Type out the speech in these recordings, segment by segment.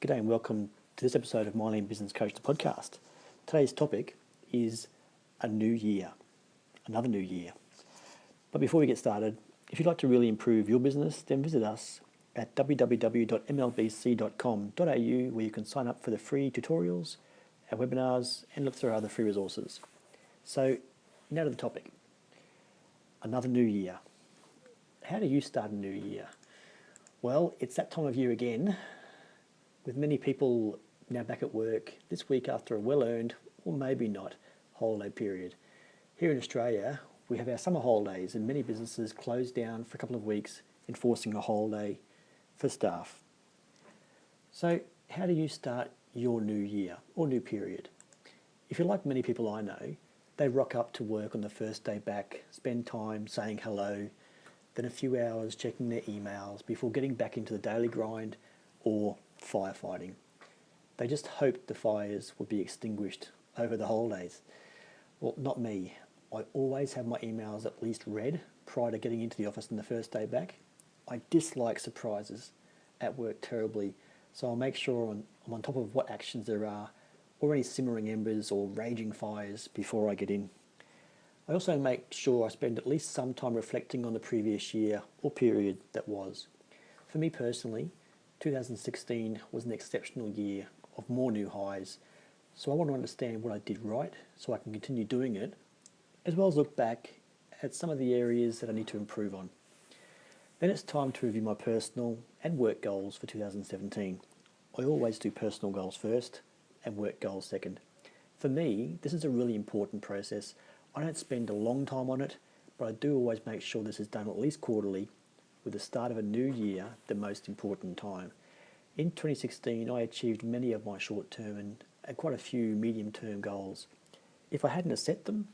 G'day and welcome to this episode of My Lean Business Coach, the podcast. Today's topic is a new year, another new year. But before we get started, if you'd like to really improve your business, then visit us at www.mlbc.com.au where you can sign up for the free tutorials, our webinars, and look through our other free resources. So now to the topic, another new year. How do you start a new year? Well, it's that time of year again, with many people now back at work this week after a well-earned, or maybe not, holiday period. Here in Australia, we have our summer holidays and many businesses close down for a couple of weeks, enforcing a holiday for staff. So how do you start your new year or new period? If you're like many people I know, they rock up to work on the first day back, spend time saying hello, then a few hours checking their emails before getting back into the daily grind or firefighting. They just hoped the fires would be extinguished over the holidays. Well, not me. I always have my emails at least read prior to getting into the office on the first day back. I dislike surprises at work terribly, so I'll make sure I'm on top of what actions there are or any simmering embers or raging fires before I get in. I also make sure I spend at least some time reflecting on the previous year or period that was. For me personally, 2016 was an exceptional year of more new highs, so I want to understand what I did right so I can continue doing it, as well as look back at some of the areas that I need to improve on. Then it's time to review my personal and work goals for 2017. I always do personal goals first and work goals second. For me, this is a really important process. I don't spend a long time on it, but I do always make sure this is done at least quarterly, with the start of a new year the most important time. In 2016, I achieved many of my short-term and quite a few medium-term goals. If I hadn't set them,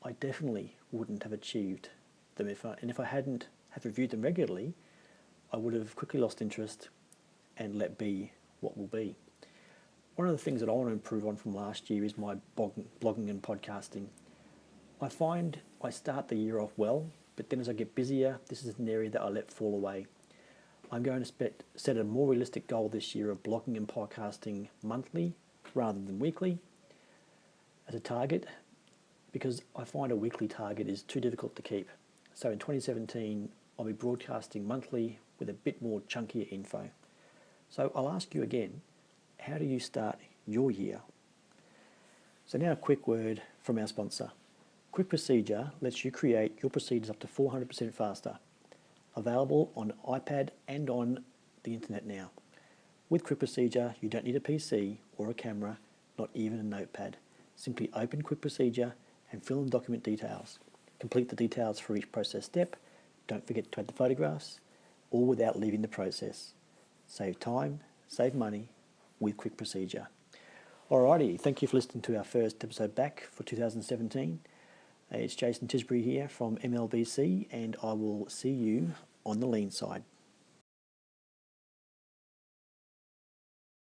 I definitely wouldn't have achieved them. If I hadn't have reviewed them regularly, I would have quickly lost interest and let be what will be. One of the things that I want to improve on from last year is my blogging and podcasting. I find I start the year off well, but then as I get busier, this is an area that I let fall away. I'm going to set a more realistic goal this year of blogging and podcasting monthly rather than weekly as a target, because I find a weekly target is too difficult to keep. So in 2017, I'll be broadcasting monthly with a bit more chunkier info. So I'll ask you again, how do you start your year? So now a quick word from our sponsor. Quick Procedure lets you create your procedures up to 400% faster. Available on iPad and on the internet now. With Quick Procedure, you don't need a PC or a camera, not even a notepad. Simply open Quick Procedure and fill in document details. Complete the details for each process step. Don't forget to add the photographs, all without leaving the process. Save time, save money with Quick Procedure. Alrighty, thank you for listening to our first episode back for 2017. It's Jason Tisbury here from MLBC, and I will see you on the lean side.